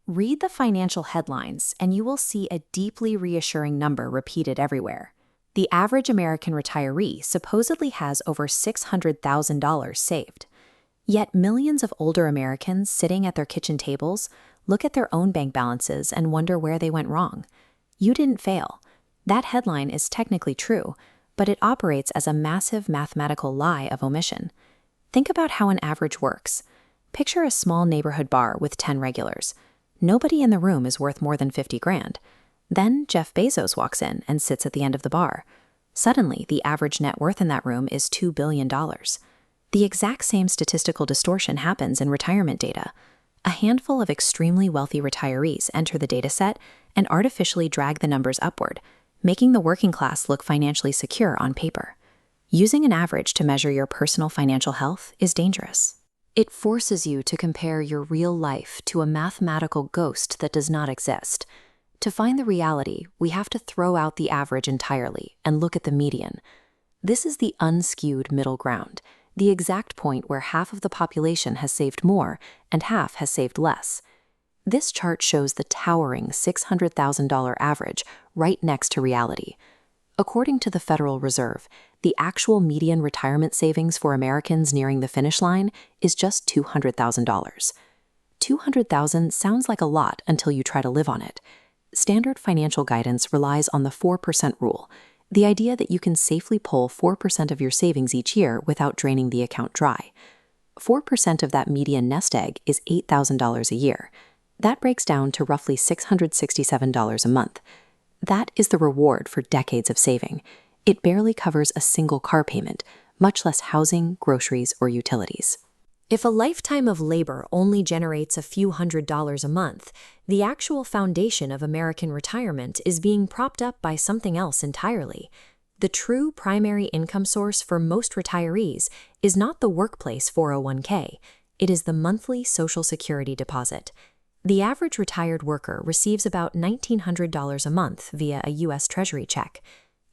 Read the financial headlines, and you will see a deeply reassuring number repeated everywhere. The average American retiree supposedly has over $600,000 saved. Yet millions of older Americans sitting at their kitchen tables look at their own bank balances and wonder where they went wrong. You didn't fail. That headline is technically true, but it operates as a massive mathematical lie of omission. Think about how an average works. Picture a small neighborhood bar with 10 regulars. Nobody in the room is worth more than 50 grand. Then Jeff Bezos walks in and sits at the end of the bar. Suddenly, the average net worth in that room is $2 billion. The exact same statistical distortion happens in retirement data. A handful of extremely wealthy retirees enter the dataset and artificially drag the numbers upward, making the working class look financially secure on paper. Using an average to measure your personal financial health is dangerous. It forces you to compare your real life to a mathematical ghost that does not exist. To find the reality, we have to throw out the average entirely and look at the median. This is the unskewed middle ground, the exact point where half of the population has saved more and half has saved less. This chart shows the towering $600,000 average right next to reality. According to the Federal Reserve, the actual median retirement savings for Americans nearing the finish line is just $200,000. $200,000 sounds like a lot until you try to live on it. Standard financial guidance relies on the 4% rule, the idea that you can safely pull 4% of your savings each year without draining the account dry. 4% of that median nest egg is $8,000 a year. That breaks down to roughly $667 a month. That is the reward for decades of saving. It barely covers a single car payment, much less housing, groceries, or utilities. If a lifetime of labor only generates a few $100s a month, the actual foundation of American retirement is being propped up by something else entirely. The true primary income source for most retirees is not the workplace 401k. It is the monthly Social Security deposit. The average retired worker receives about $1,900 a month via a U.S. Treasury check.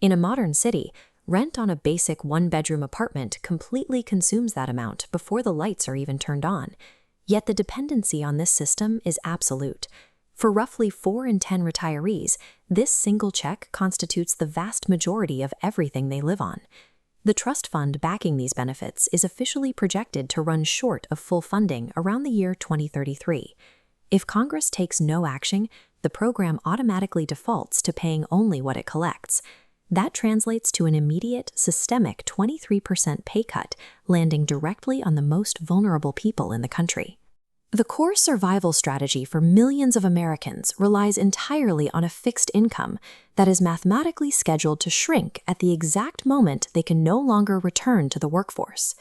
In a modern city, rent on a basic one-bedroom apartment completely consumes that amount before the lights are even turned on. Yet the dependency on this system is absolute. For roughly 4 in 10 retirees, this single check constitutes the vast majority of everything they live on. The trust fund backing these benefits is officially projected to run short of full funding around the year 2033. If Congress takes no action, the program automatically defaults to paying only what it collects. That translates to an immediate, systemic 23% pay cut, landing directly on the most vulnerable people in the country. The core survival strategy for millions of Americans relies entirely on a fixed income that is mathematically scheduled to shrink at the exact moment they can no longer return to the workforce.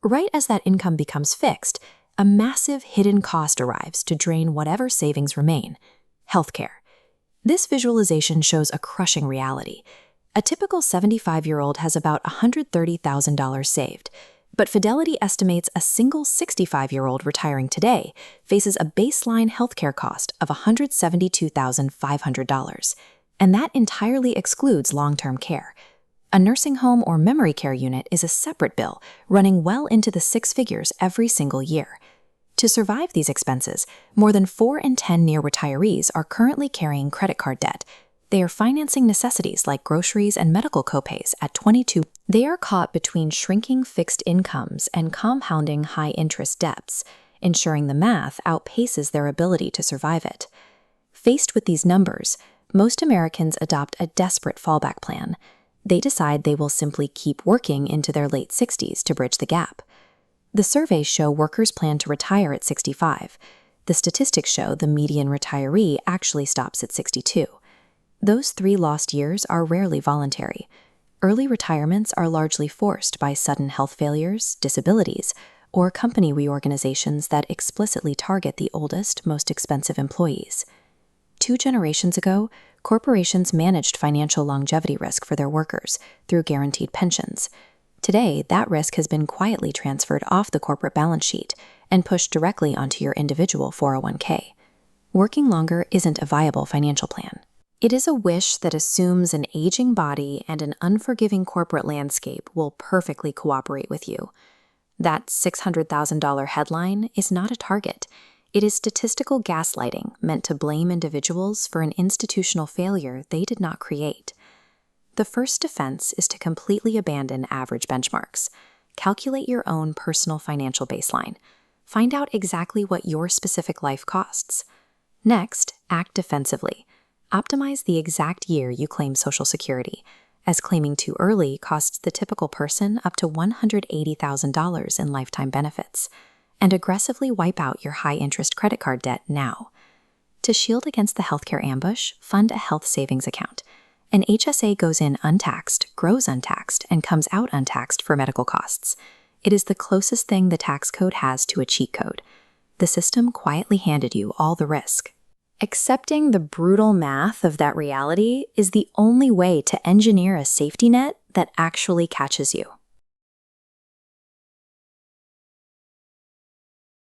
Right as that income becomes fixed, a massive hidden cost arrives to drain whatever savings remain: healthcare. This visualization shows a crushing reality. A typical 75-year-old has about $130,000 saved, but Fidelity estimates a single 65-year-old retiring today faces a baseline healthcare cost of $172,500, and that entirely excludes long-term care. A nursing home or memory care unit is a separate bill, running well into the 6 figures every single year. To survive these expenses, more than 4 in 10 near retirees are currently carrying credit card debt. They are financing necessities like groceries and medical copays at 22. They are caught between shrinking fixed incomes and compounding high-interest debts, ensuring the math outpaces their ability to survive it. Faced with these numbers, most Americans adopt a desperate fallback plan. They decide they will simply keep working into their late 60s to bridge the gap. The surveys show workers plan to retire at 65. The statistics show the median retiree actually stops at 62. Those 3 lost years are rarely voluntary. Early retirements are largely forced by sudden health failures, disabilities, or company reorganizations that explicitly target the oldest, most expensive employees. 2 generations ago, corporations managed financial longevity risk for their workers through guaranteed pensions. Today, that risk has been quietly transferred off the corporate balance sheet and pushed directly onto your individual 401k. Working longer isn't a viable financial plan. It is a wish that assumes an aging body and an unforgiving corporate landscape will perfectly cooperate with you. That $600,000 headline is not a target. It is statistical gaslighting meant to blame individuals for an institutional failure they did not create. The first defense is to completely abandon average benchmarks. Calculate your own personal financial baseline. Find out exactly what your specific life costs. Next, act defensively. Optimize the exact year you claim Social Security, as claiming too early costs the typical person up to $180,000 in lifetime benefits. And aggressively wipe out your high-interest credit card debt now. To shield against the healthcare ambush, fund a health savings account. An HSA goes in untaxed, grows untaxed, and comes out untaxed for medical costs. It is the closest thing the tax code has to a cheat code. The system quietly handed you all the risk. Accepting the brutal math of that reality is the only way to engineer a safety net that actually catches you.